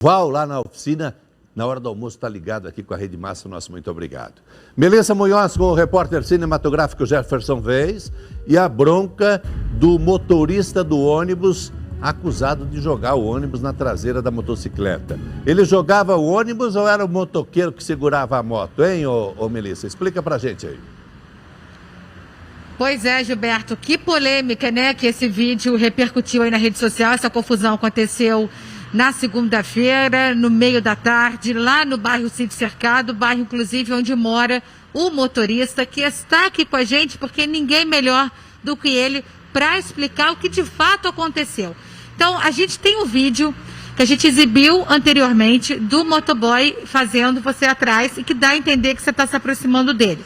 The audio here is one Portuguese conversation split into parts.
Val, lá na oficina, na hora do almoço, está ligado aqui com a Rede Massa, nosso muito obrigado. Melissa Munhoz com o repórter cinematográfico Jefferson Vez e a bronca do motorista do ônibus acusado de jogar o ônibus na traseira da motocicleta. Ele jogava o ônibus ou era o motoqueiro que segurava a moto, hein, ô Melissa? Explica pra gente aí. Pois é, Gilberto, que polêmica, né, que esse vídeo repercutiu aí na rede social. Essa confusão aconteceu na segunda-feira, no meio da tarde, lá no bairro Sítio Cercado, bairro inclusive onde mora o motorista, que está aqui com a gente, porque ninguém melhor do que ele para explicar o que de fato aconteceu. Então, a gente tem um vídeo que a gente exibiu anteriormente do motoboy fazendo você atrás e que dá a entender que você está se aproximando dele.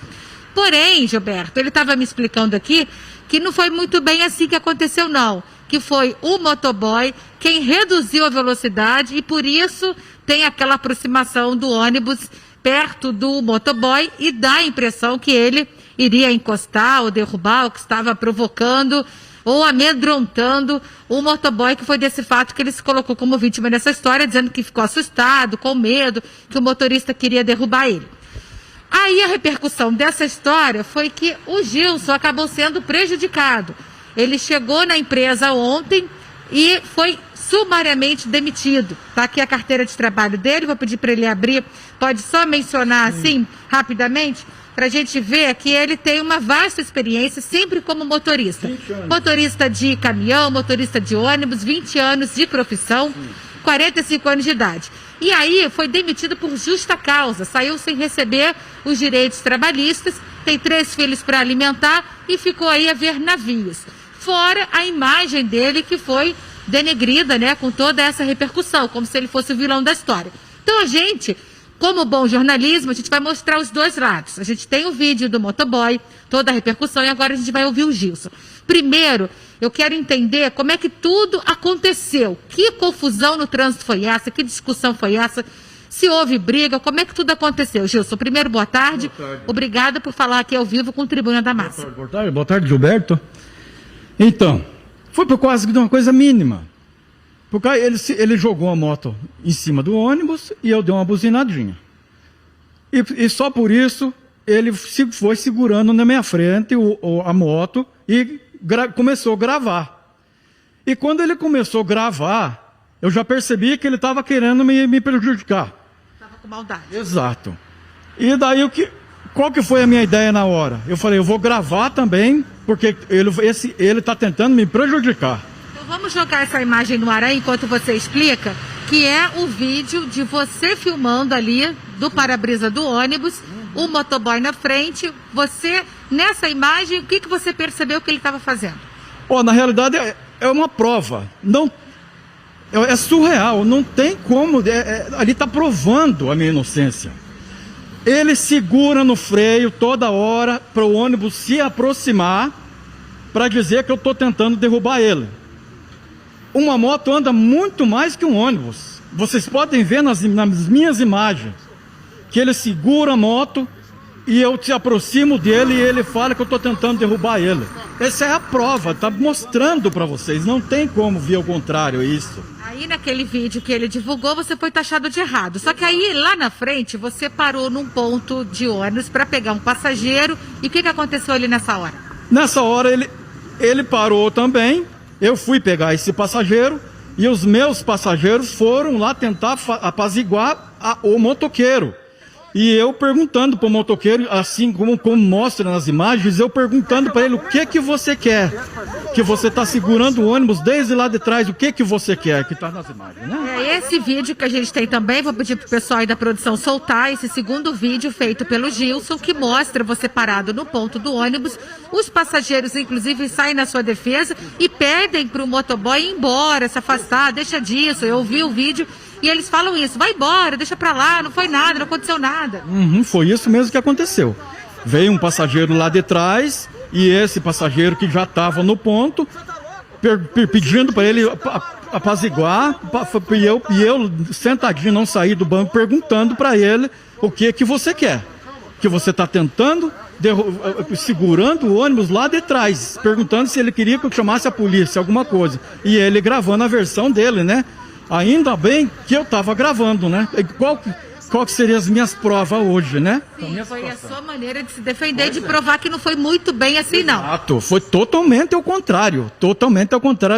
Porém, Gilberto, ele estava me explicando aqui que não foi muito bem assim que aconteceu, não. Que foi o motoboy quem reduziu a velocidade e por isso tem aquela aproximação do ônibus perto do motoboy e dá a impressão que ele iria encostar ou derrubar, ou que estava provocando ou amedrontando o motoboy, que foi desse fato que ele se colocou como vítima dessa história, dizendo que ficou assustado, com medo, que o motorista queria derrubar ele. Aí a repercussão dessa história foi que o Gilson acabou sendo prejudicado. Ele chegou na empresa ontem e foi sumariamente demitido. Está aqui a carteira de trabalho dele, vou pedir para ele abrir. Pode só mencionar assim, rapidamente, para a gente ver que ele tem uma vasta experiência, sempre como motorista. Motorista de caminhão, motorista de ônibus, 20 anos de profissão, 45 anos de idade. E aí foi demitido por justa causa, saiu sem receber os direitos trabalhistas, tem 3 filhos para alimentar e ficou aí a ver navios. Fora a imagem dele que foi denegrida, né, com toda essa repercussão, como se ele fosse o vilão da história. Então a gente, como bom jornalismo, a gente vai mostrar os dois lados. A gente tem o vídeo do motoboy, toda a repercussão, e agora a gente vai ouvir o Gilson. Primeiro, eu quero entender como é que tudo aconteceu. Que confusão no trânsito foi essa? Que discussão foi essa? Se houve briga, como é que tudo aconteceu? Gilson, primeiro, boa tarde. Boa tarde. Obrigada por falar aqui ao vivo com o Tribuna da Massa. Boa tarde, Gilberto. Então, foi por quase uma coisa mínima. Porque ele jogou a moto em cima do ônibus e eu dei uma buzinadinha. E só por isso ele foi segurando na minha frente a moto e começou a gravar. E quando ele começou a gravar, eu já percebi que ele estava querendo me prejudicar. Estava com maldade. Exato. E daí qual que foi a minha ideia na hora? Eu falei, eu vou gravar também, porque ele está tentando me prejudicar. Então vamos jogar essa imagem no ar aí, enquanto você explica, que é o vídeo de você filmando ali do para-brisa do ônibus, o motoboy na frente. Você, nessa imagem, o que você percebeu que ele estava fazendo? Na realidade é uma prova. Não, é surreal, não tem como. Ali está provando a minha inocência. Ele segura no freio toda hora para o ônibus se aproximar para dizer que eu estou tentando derrubar ele. Uma moto anda muito mais que um ônibus. Vocês podem ver nas minhas imagens que ele segura a moto e eu te aproximo dele e ele fala que eu estou tentando derrubar ele. Essa é a prova, está mostrando para vocês, não tem como ver o contrário isso. Aí naquele vídeo que ele divulgou, você foi taxado de errado. Só que aí lá na frente, você parou num ponto de ônibus para pegar um passageiro. E o que aconteceu ali nessa hora? Nessa hora ele parou também, eu fui pegar esse passageiro e os meus passageiros foram lá tentar apaziguar o motoqueiro. E eu perguntando para o motoqueiro, assim como mostra nas imagens, eu perguntando para ele o que você quer. Que você está segurando o ônibus desde lá de trás, o que você quer, que está nas imagens, né? É esse vídeo que a gente tem também, vou pedir para o pessoal aí da produção soltar esse segundo vídeo feito pelo Gilson, que mostra você parado no ponto do ônibus. Os passageiros, inclusive, saem na sua defesa e pedem para o motoboy ir embora, se afastar, deixa disso. Eu vi o vídeo. E eles falam isso, vai embora, deixa pra lá, não foi nada, não aconteceu nada. Foi isso mesmo que aconteceu. Veio um passageiro lá de trás, e esse passageiro que já estava no ponto, pedindo para ele apaziguar, e eu sentadinho, não saí do banco, perguntando para ele o que você quer. Que você está tentando, segurando o ônibus lá de trás, perguntando se ele queria que eu chamasse a polícia, alguma coisa. E ele gravando a versão dele, né? Ainda bem que eu estava gravando, né? Qual que seriam as minhas provas hoje, né? Sim, foi a sua maneira de se defender, de provar que não foi muito bem assim, não. Exato, foi totalmente ao contrário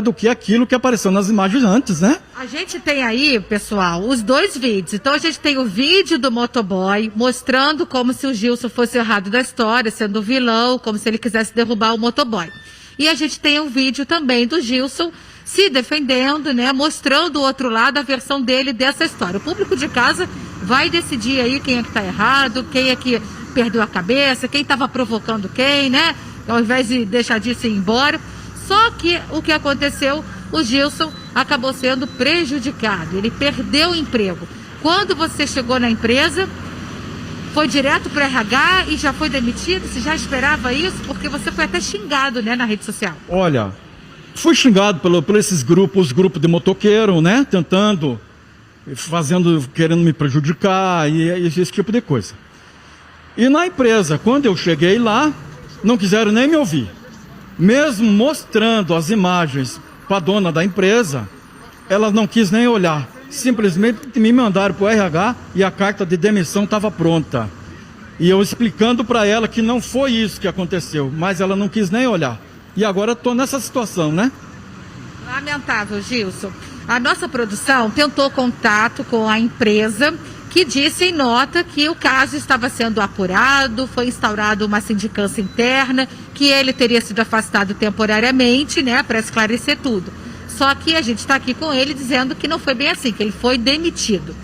do que aquilo que apareceu nas imagens antes, né? A gente tem aí, pessoal, os dois vídeos. Então a gente tem o vídeo do motoboy mostrando como se o Gilson fosse errado da história, sendo o vilão, como se ele quisesse derrubar o motoboy. E a gente tem um vídeo também do Gilson se defendendo, né, mostrando o outro lado, a versão dele dessa história. O público de casa vai decidir aí quem é que está errado, quem é que perdeu a cabeça, quem estava provocando quem, né, ao invés de deixar disso ir embora. Só que o que aconteceu, o Gilson acabou sendo prejudicado, ele perdeu o emprego. Quando você chegou na empresa, foi direto para o RH e já foi demitido? Você já esperava isso? Porque você foi até xingado, né, na rede social. Olha, fui xingado por esses grupos, os grupos de motoqueiro, né? Querendo me prejudicar e esse tipo de coisa. E na empresa, quando eu cheguei lá, não quiseram nem me ouvir. Mesmo mostrando as imagens para a dona da empresa, ela não quis nem olhar. Simplesmente me mandaram para o RH e a carta de demissão estava pronta. E eu explicando para ela que não foi isso que aconteceu, mas ela não quis nem olhar. E agora estou nessa situação, né? Lamentável, Gilson. A nossa produção tentou contato com a empresa, que disse em nota que o caso estava sendo apurado, foi instaurada uma sindicância interna, que ele teria sido afastado temporariamente, né, para esclarecer tudo. Só que a gente está aqui com ele dizendo que não foi bem assim, que ele foi demitido.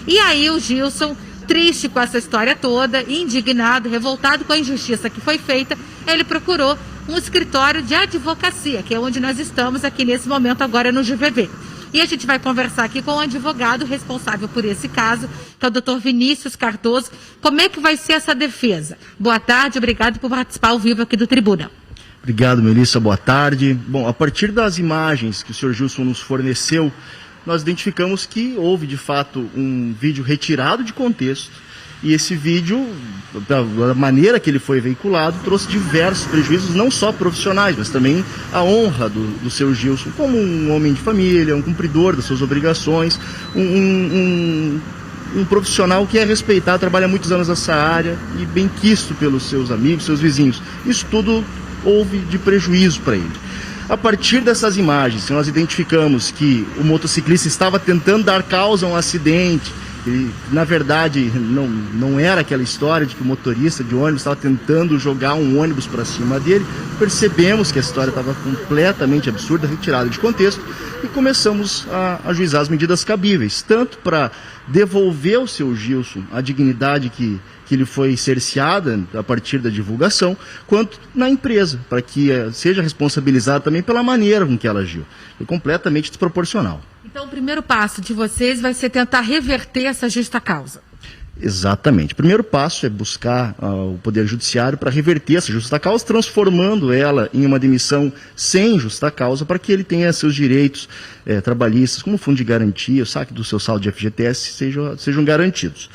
E aí o Gilson, triste com essa história toda, indignado, revoltado com a injustiça que foi feita, ele procurou um escritório de advocacia, que é onde nós estamos aqui nesse momento agora no GVV. E a gente vai conversar aqui com o advogado responsável por esse caso, que é o Dr. Vinícius Cardoso. Como é que vai ser essa defesa? Boa tarde, obrigado por participar ao vivo aqui do Tribuna. Obrigado, Melissa, boa tarde. Bom, a partir das imagens que o Sr. Gilson nos forneceu, nós identificamos que houve, de fato, um vídeo retirado de contexto. E esse vídeo, da maneira que ele foi veiculado, trouxe diversos prejuízos, não só profissionais, mas também a honra do seu Gilson, como um homem de família, um cumpridor das suas obrigações, um profissional que é respeitado, trabalha há muitos anos nessa área e bem quisto pelos seus amigos, seus vizinhos. Isso tudo houve de prejuízo para ele. A partir dessas imagens, nós identificamos que o motociclista estava tentando dar causa a um acidente. E, na verdade, não era aquela história de que o motorista de ônibus estava tentando jogar um ônibus para cima dele. Percebemos que a história estava completamente absurda, retirada de contexto, e começamos a ajuizar as medidas cabíveis, tanto para devolver ao seu Gilson a dignidade que lhe foi cerceada a partir da divulgação, quanto na empresa, para que seja responsabilizada também pela maneira com que ela agiu. Foi completamente desproporcional. Então, o primeiro passo de vocês vai ser tentar reverter essa justa causa. Exatamente. O primeiro passo é buscar o Poder Judiciário para reverter essa justa causa, transformando ela em uma demissão sem justa causa, para que ele tenha seus direitos trabalhistas, como fundo de garantia, o saque do seu saldo de FGTS, sejam garantidos.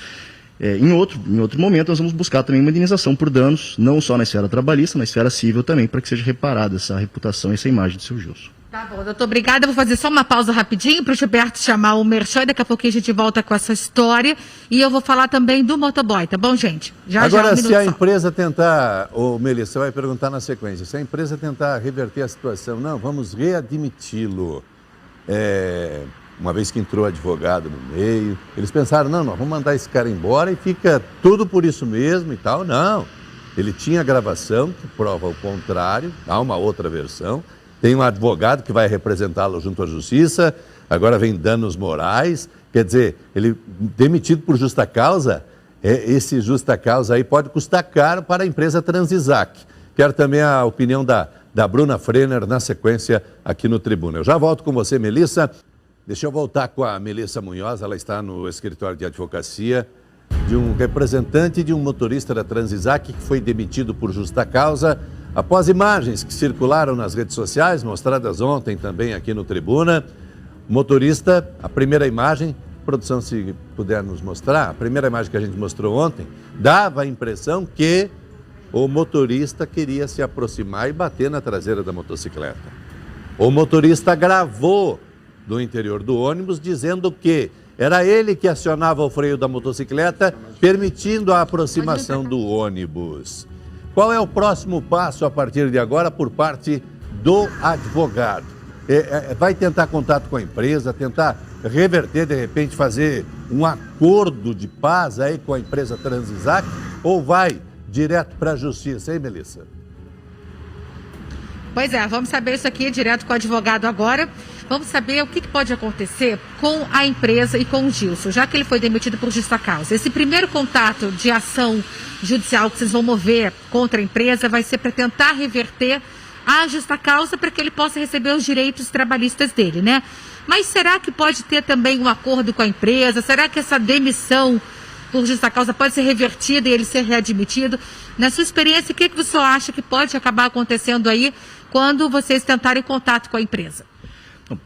Em outro momento, nós vamos buscar também uma indenização por danos, não só na esfera trabalhista, na esfera civil também, para que seja reparada essa reputação, essa imagem do seu Gilson. Tá bom, doutor, obrigada. Eu vou fazer só uma pausa rapidinho para o Gilberto chamar o Merchan. Daqui a pouquinho a gente volta com essa história. E eu vou falar também do motoboy, tá bom, gente? Agora, se a só. empresa tentar, Melissa, você vai perguntar na sequência, se a empresa tentar reverter a situação, não, vamos readmiti-lo. Uma vez que entrou advogado no meio, eles pensaram, não, vamos mandar esse cara embora e fica tudo por isso mesmo e tal. Não, ele tinha gravação que prova o contrário, há uma outra versão. Tem um advogado que vai representá-lo junto à justiça, agora vem danos morais, quer dizer, ele demitido por justa causa, esse justa causa aí pode custar caro para a empresa Transisac. Quero também a opinião da Bruna Frenner na sequência aqui no Tribuna. Eu já volto com você, Melissa. Deixa eu voltar com a Melissa Munhoz, ela está no escritório de advocacia de um representante de um motorista da Transisac que foi demitido por justa causa. Após imagens que circularam nas redes sociais, mostradas ontem também aqui no Tribuna, o motorista, a primeira imagem, produção, se puder nos mostrar, a primeira imagem que a gente mostrou ontem, dava a impressão que o motorista queria se aproximar e bater na traseira da motocicleta. O motorista gravou do interior do ônibus, dizendo que era ele que acionava o freio da motocicleta, permitindo a aproximação do ônibus. Qual é o próximo passo a partir de agora por parte do advogado? Vai tentar contato com a empresa, tentar reverter, de repente, fazer um acordo de paz aí com a empresa Transisac, ou vai direto para a justiça, hein, Melissa? Pois é, vamos saber isso aqui direto com o advogado agora. Vamos saber o que pode acontecer com a empresa e com o Gilson, já que ele foi demitido por justa causa. Esse primeiro contato de ação judicial que vocês vão mover contra a empresa vai ser para tentar reverter a justa causa para que ele possa receber os direitos trabalhistas dele, né? Mas será que pode ter também um acordo com a empresa? Será que essa demissão por justa causa pode ser revertida e ele ser readmitido? Na sua experiência, o que você acha que pode acabar acontecendo aí quando vocês tentarem contato com a empresa?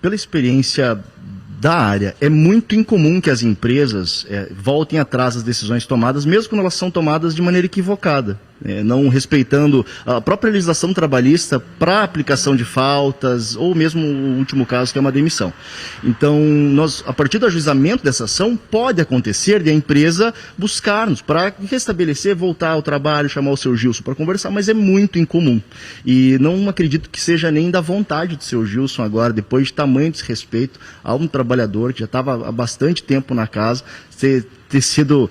Pela experiência da área, é muito incomum que as empresas voltem atrás das decisões tomadas, mesmo quando elas são tomadas de maneira equivocada, não respeitando a própria legislação trabalhista para aplicação de faltas, ou mesmo o último caso, que é uma demissão. Então, nós, a partir do ajuizamento dessa ação, pode acontecer de a empresa buscar-nos para restabelecer, voltar ao trabalho, chamar o seu Gilson para conversar, mas é muito incomum. E não acredito que seja nem da vontade do seu Gilson agora, depois de tamanho desrespeito a um trabalhador que já estava há bastante tempo na casa, ter sido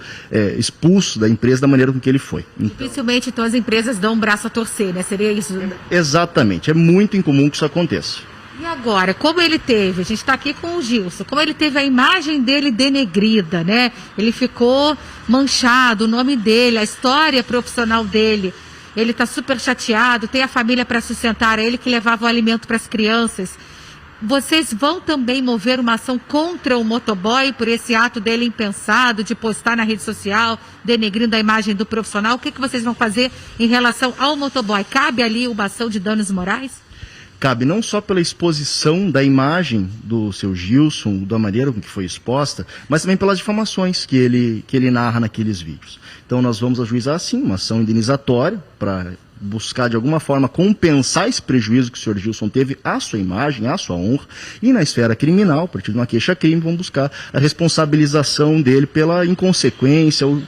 expulso da empresa da maneira com que ele foi. Dificilmente, então, as empresas dão um braço a torcer, né? Seria isso? Exatamente. É muito incomum que isso aconteça. E agora, como ele teve, a gente está aqui com o Gilson, como ele teve a imagem dele denegrida, né? Ele ficou manchado, o nome dele, a história profissional dele. Ele está super chateado, tem a família para sustentar, ele que levava o alimento para as crianças. Vocês vão também mover uma ação contra o motoboy por esse ato dele impensado de postar na rede social, denegrindo a imagem do profissional? O que vocês vão fazer em relação ao motoboy? Cabe ali uma ação de danos morais? Cabe não só pela exposição da imagem do seu Gilson, da maneira com que foi exposta, mas também pelas difamações que ele narra naqueles vídeos. Então nós vamos ajuizar, sim, uma ação indenizatória para buscar de alguma forma compensar esse prejuízo que o senhor Gilson teve à sua imagem, à sua honra, e na esfera criminal, a partir de uma queixa-crime, vamos buscar a responsabilização dele pela inconsequência ou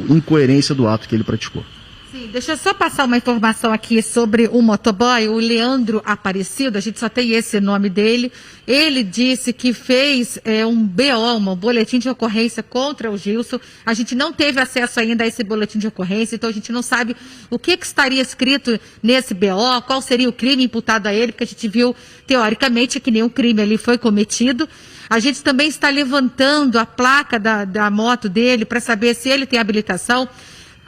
incoerência do ato que ele praticou. Sim, deixa eu só passar uma informação aqui sobre o motoboy, o Leandro Aparecido, a gente só tem esse nome dele. Ele disse que fez um BO, um boletim de ocorrência contra o Gilson. A gente não teve acesso ainda a esse boletim de ocorrência, então a gente não sabe o que estaria escrito nesse BO, qual seria o crime imputado a ele, porque a gente viu, teoricamente, que nenhum crime ali foi cometido. A gente também está levantando a placa da moto dele para saber se ele tem habilitação.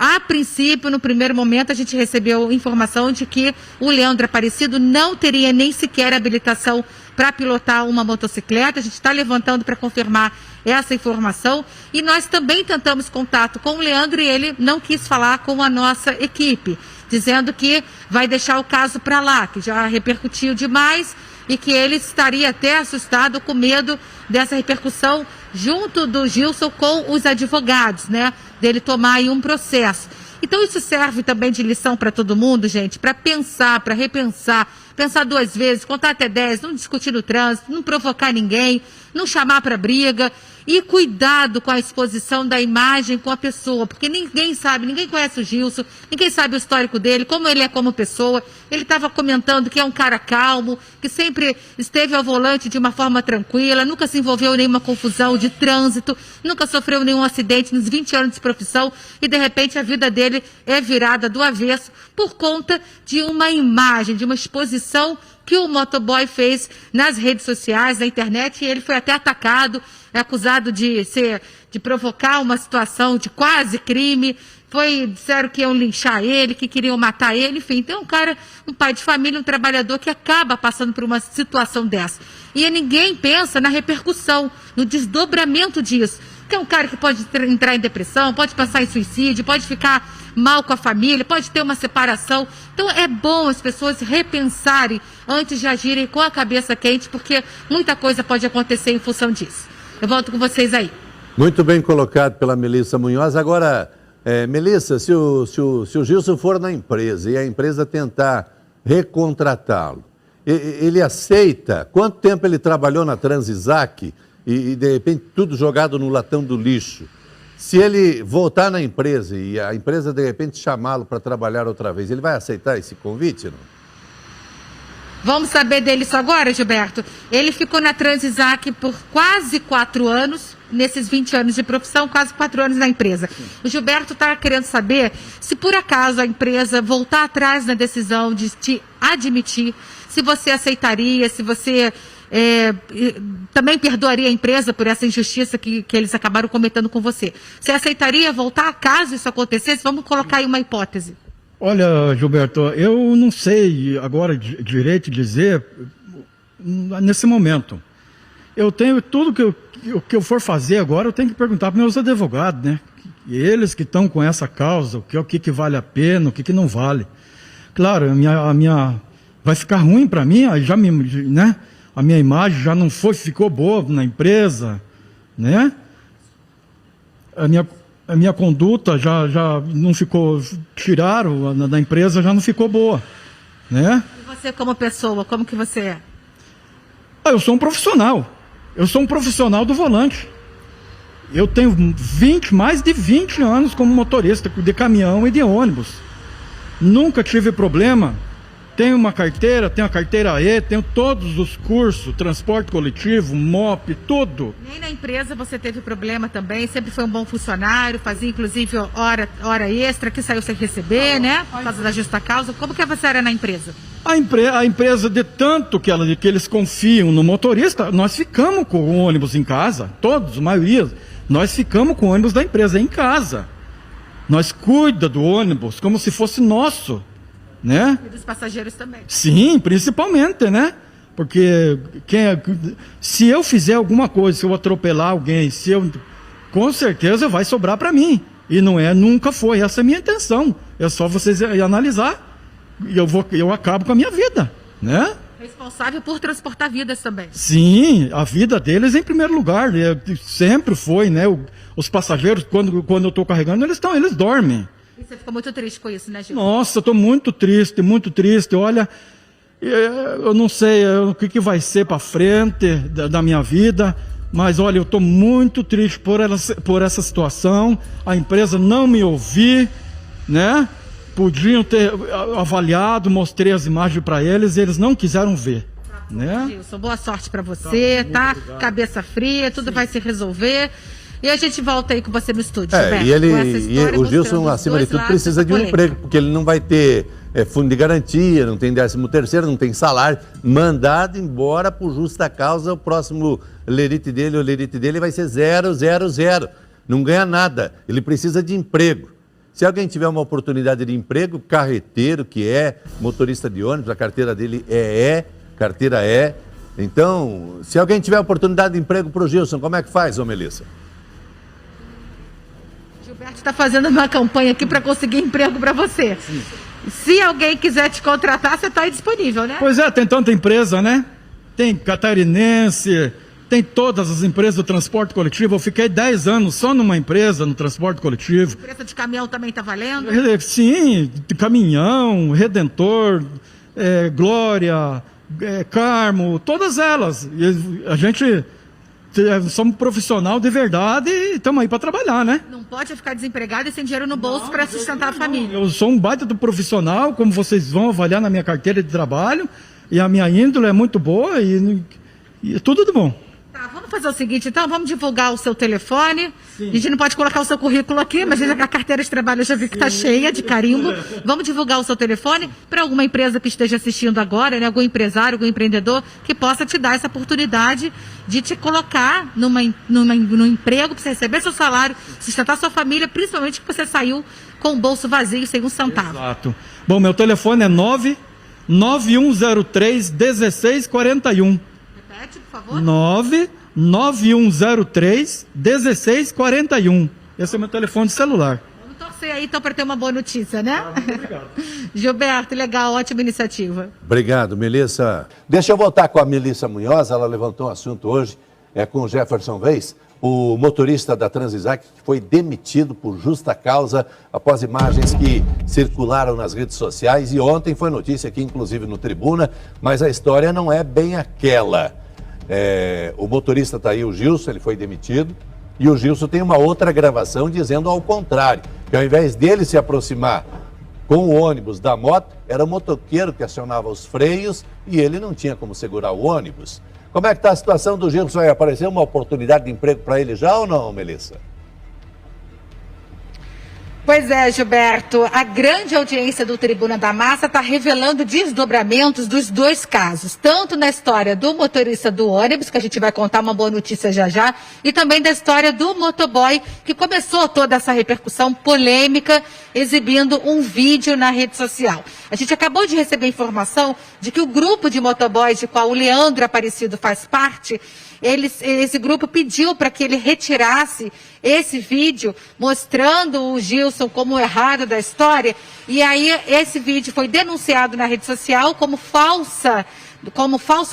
A princípio, no primeiro momento, a gente recebeu informação de que o Leandro Aparecido não teria nem sequer habilitação para pilotar uma motocicleta. A gente está levantando para confirmar essa informação. E nós também tentamos contato com o Leandro e ele não quis falar com a nossa equipe, dizendo que vai deixar o caso para lá, que já repercutiu demais e que ele estaria até assustado, com medo dessa repercussão junto do Gilson com os advogados, né? Dele tomar aí um processo. Então isso serve também de lição para todo mundo, gente, para pensar, para repensar, pensar duas vezes, contar até 10, não discutir no trânsito, não provocar ninguém, não chamar para briga. E cuidado com a exposição da imagem com a pessoa, porque ninguém sabe, ninguém conhece o Gilson, ninguém sabe o histórico dele, como ele é como pessoa. Ele estava comentando que é um cara calmo, que sempre esteve ao volante de uma forma tranquila, nunca se envolveu em nenhuma confusão de trânsito, nunca sofreu nenhum acidente nos 20 anos de profissão e de repente a vida dele é virada do avesso por conta de uma imagem, de uma exposição que o motoboy fez nas redes sociais, na internet, e ele foi até atacado, acusado de provocar uma situação de quase crime. Disseram que iam linchar ele, que queriam matar ele, enfim. Então, um pai de família, um trabalhador que acaba passando por uma situação dessa. E ninguém pensa na repercussão, no desdobramento disso. Que é um cara que pode entrar em depressão, pode passar em suicídio, pode ficar mal com a família, pode ter uma separação. Então é bom as pessoas repensarem antes de agirem com a cabeça quente, porque muita coisa pode acontecer em função disso. Eu volto com vocês aí. Muito bem colocado pela Melissa Munhoz. Agora, Melissa, se o Gilson for na empresa e a empresa tentar recontratá-lo, ele aceita? Quanto tempo ele trabalhou na Transisac e de repente tudo jogado no latão do lixo? Se ele voltar na empresa e a empresa de repente chamá-lo para trabalhar outra vez, ele vai aceitar esse convite, não? Vamos saber dele isso agora, Gilberto. Ele ficou na Transisac por quase 4 anos, nesses 20 anos de profissão, quase 4 anos na empresa. Sim. O Gilberto está querendo saber se por acaso a empresa voltar atrás na decisão de te admitir, se você aceitaria, se você também perdoaria a empresa por essa injustiça que eles acabaram cometendo com você. Você aceitaria voltar caso isso acontecesse? Vamos colocar aí uma hipótese. Olha, Gilberto, eu não sei agora direito dizer nesse momento. Eu tenho tudo que eu for fazer agora, eu tenho que perguntar para meus advogados, né? E eles que estão com essa causa, o que vale a pena, o que não vale. Claro, a minha vai ficar ruim para mim, aí já né? A minha imagem já não ficou boa na empresa, né? A minha conduta já não ficou, tiraram da empresa, já não ficou boa, né? E você como pessoa, como que você é? Eu sou um profissional. Eu sou um profissional do volante. Eu tenho mais de 20 anos como motorista de caminhão e de ônibus. Nunca tive problema. Tenho uma carteira, tenho a carteira E, tenho todos os cursos, transporte coletivo, MOP, tudo. Nem na empresa você teve problema também, sempre foi um bom funcionário, fazia inclusive hora extra que saiu sem receber, né? Por causa da justa causa. Como que você era na empresa? A empresa, de tanto que eles confiam no motorista, nós ficamos com o ônibus em casa, todos, a maioria, nós ficamos com o ônibus da empresa em casa. Nós cuidamos do ônibus como se fosse nosso. Né? E dos passageiros também. Sim, principalmente, né? Porque se eu fizer alguma coisa, se eu atropelar alguém, com certeza vai sobrar para mim. E nunca foi essa a minha intenção. É só vocês analisar e eu acabo com a minha vida, né? Responsável por transportar vidas também. Sim, a vida deles em primeiro lugar. Sempre foi, né? Os passageiros, quando eu estou carregando, eles dormem. E você ficou muito triste com isso, né, Gil? Nossa, eu estou muito triste, muito triste. Olha, eu não sei o que vai ser para frente da minha vida, mas olha, eu estou muito triste por essa situação. A empresa não me ouviu, né? Podiam ter avaliado, mostrei as imagens para eles e eles não quiseram ver. Né? Gilson, boa sorte para você, tá? Cabeça fria, tudo vai se resolver. E a gente volta aí com você no estúdio, Gilberto, o Gilson, acima de tudo, precisa de um emprego, porque ele não vai ter fundo de garantia, não tem 13º, não tem salário, mandado embora por justa causa, o próximo lerite dele vai ser 000, não ganha nada, ele precisa de emprego. Se alguém tiver uma oportunidade de emprego, carreteiro, que é motorista de ônibus, a carteira dele carteira é. Então, se alguém tiver oportunidade de emprego para o Gilson, como é que faz, ô Melissa? Gilberto está fazendo uma campanha aqui para conseguir emprego para você. Sim. Se alguém quiser te contratar, você está aí disponível, né? Pois é, tem tanta empresa, né? Tem Catarinense, tem todas as empresas do transporte coletivo. Eu fiquei 10 anos só numa empresa, no transporte coletivo. A empresa de caminhão também está valendo? Sim, caminhão, Redentor, Glória, Carmo, todas elas. E a gente... somos profissional de verdade e estamos aí para trabalhar, né? Não pode ficar desempregado e sem dinheiro no bolso para sustentar a família. Eu sou um baita do profissional, como vocês vão avaliar na minha carteira de trabalho, e a minha índole é muito boa e tudo de bom. Tá, vamos fazer o seguinte, então, vamos divulgar o seu telefone. Sim. A gente não pode colocar o seu currículo aqui, mas a carteira de trabalho eu já vi que está cheia de carimbo. Vamos divulgar o seu telefone para alguma empresa que esteja assistindo agora, né? Algum empresário, algum empreendedor que possa te dar essa oportunidade de te colocar num emprego para você receber seu salário, sustentar sua família, principalmente que você saiu com o bolso vazio, sem um centavo. Exato. Bom, meu telefone é 99103-1641. Repete, por favor. 99103-1641. Esse é meu telefone de celular. Vamos torcer aí, então, para ter uma boa notícia, né? Muito obrigado. Gilberto, legal, ótima iniciativa. Obrigado, Melissa. Deixa eu voltar com a Melissa Munhoz, ela levantou um assunto hoje com o Jefferson Veis. o motorista da Transissac, que foi demitido por justa causa após imagens que circularam nas redes sociais. E ontem foi notícia aqui, inclusive no Tribuna, mas a história não é bem aquela. O motorista está aí, o Gilson, ele foi demitido. E o Gilson tem uma outra gravação dizendo ao contrário, que ao invés dele se aproximar com o ônibus da moto, era o motoqueiro que acionava os freios e ele não tinha como segurar o ônibus. Como é que está a situação do Gilson? Vai aparecer uma oportunidade de emprego para ele já ou não, Melissa? Pois é, Gilberto, a grande audiência do Tribuna da Massa está revelando desdobramentos dos dois casos, tanto na história do motorista do ônibus, que a gente vai contar uma boa notícia já já, e também da história do motoboy, que começou toda essa repercussão polêmica, exibindo um vídeo na rede social. A gente acabou de receber informação de que o grupo de motoboys, de qual o Leandro Aparecido faz parte, esse grupo pediu para que ele retirasse esse vídeo mostrando o Gilson como o errado da história. E aí esse vídeo foi denunciado na rede social como falsa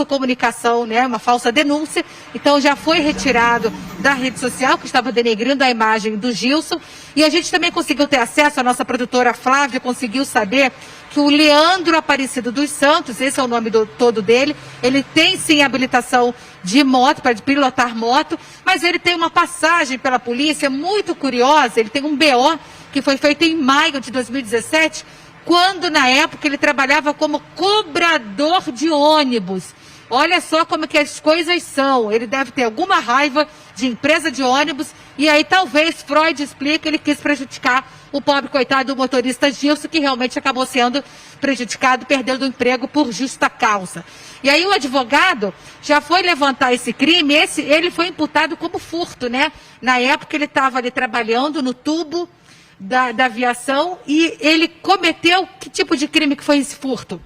comunicação, né? Uma falsa denúncia. Então já foi retirado da rede social, que estava denegrindo a imagem do Gilson. E a gente também conseguiu ter acesso, a nossa produtora Flávia conseguiu saber que o Leandro Aparecido dos Santos, esse é o nome todo dele, ele tem sim habilitação de moto, para pilotar moto, mas ele tem uma passagem pela polícia muito curiosa. Ele tem um BO que foi feito em maio de 2017, quando na época ele trabalhava como cobrador de ônibus. Olha só como que as coisas são. Ele deve ter alguma raiva de empresa de ônibus e aí talvez Freud explique, ele quis prejudicar o pobre coitado do motorista Gilson, que realmente acabou sendo prejudicado, perdendo o emprego por justa causa. E aí o advogado já foi levantar esse crime, ele foi imputado como furto, né? Na época ele estava ali trabalhando no tubo da aviação e ele cometeu que tipo de crime que foi esse furto?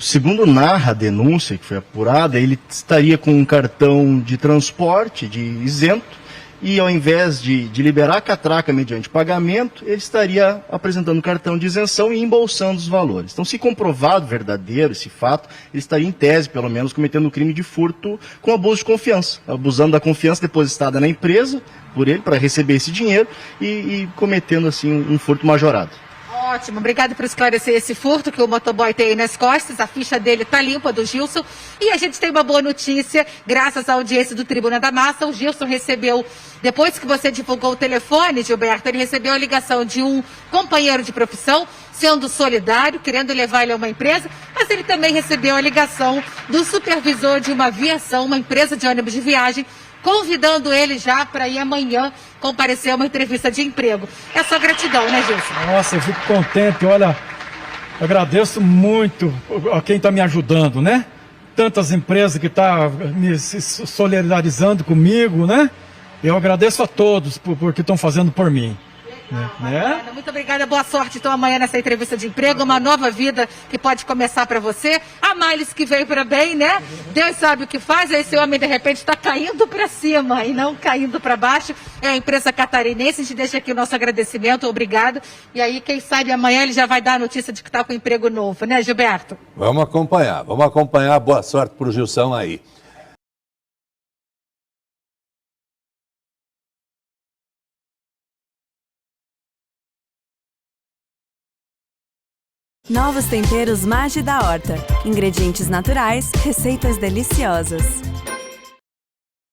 Segundo narra a denúncia que foi apurada, ele estaria com um cartão de transporte de isento e ao invés de liberar a catraca mediante pagamento, ele estaria apresentando cartão de isenção e embolsando os valores. Então, se comprovado verdadeiro esse fato, ele estaria em tese, pelo menos, cometendo um crime de furto com abuso de confiança, abusando da confiança depositada na empresa por ele para receber esse dinheiro e cometendo assim um furto majorado. Ótimo, obrigado por esclarecer esse furto que o motoboy tem aí nas costas. A ficha dele está limpa, do Gilson. E a gente tem uma boa notícia, graças à audiência do Tribuna da Massa. O Gilson recebeu, depois que você divulgou o telefone, Gilberto, ele recebeu a ligação de um companheiro de profissão, sendo solidário, querendo levar ele a uma empresa, mas ele também recebeu a ligação do supervisor de uma aviação, uma empresa de ônibus de viagem, convidando ele já para ir amanhã comparecer a uma entrevista de emprego. É só gratidão, né, Gilson? Nossa, eu fico contente, olha, agradeço muito a quem está me ajudando, né? Tantas empresas que estão me solidarizando comigo, né? Eu agradeço a todos por que estão fazendo por mim. Né? Muito obrigada, boa sorte então amanhã nessa entrevista de emprego, uma nova vida que pode começar para você. A Miles que veio para bem, né? Deus sabe o que faz, esse homem de repente está caindo para cima e não caindo para baixo. É a empresa catarinense, a gente deixa aqui o nosso agradecimento, obrigado. E aí, quem sabe amanhã ele já vai dar a notícia de que está com emprego novo, né, Gilberto? Vamos acompanhar, boa sorte para o Gilson aí. Novos temperos Maggi da Horta. Ingredientes naturais, receitas deliciosas.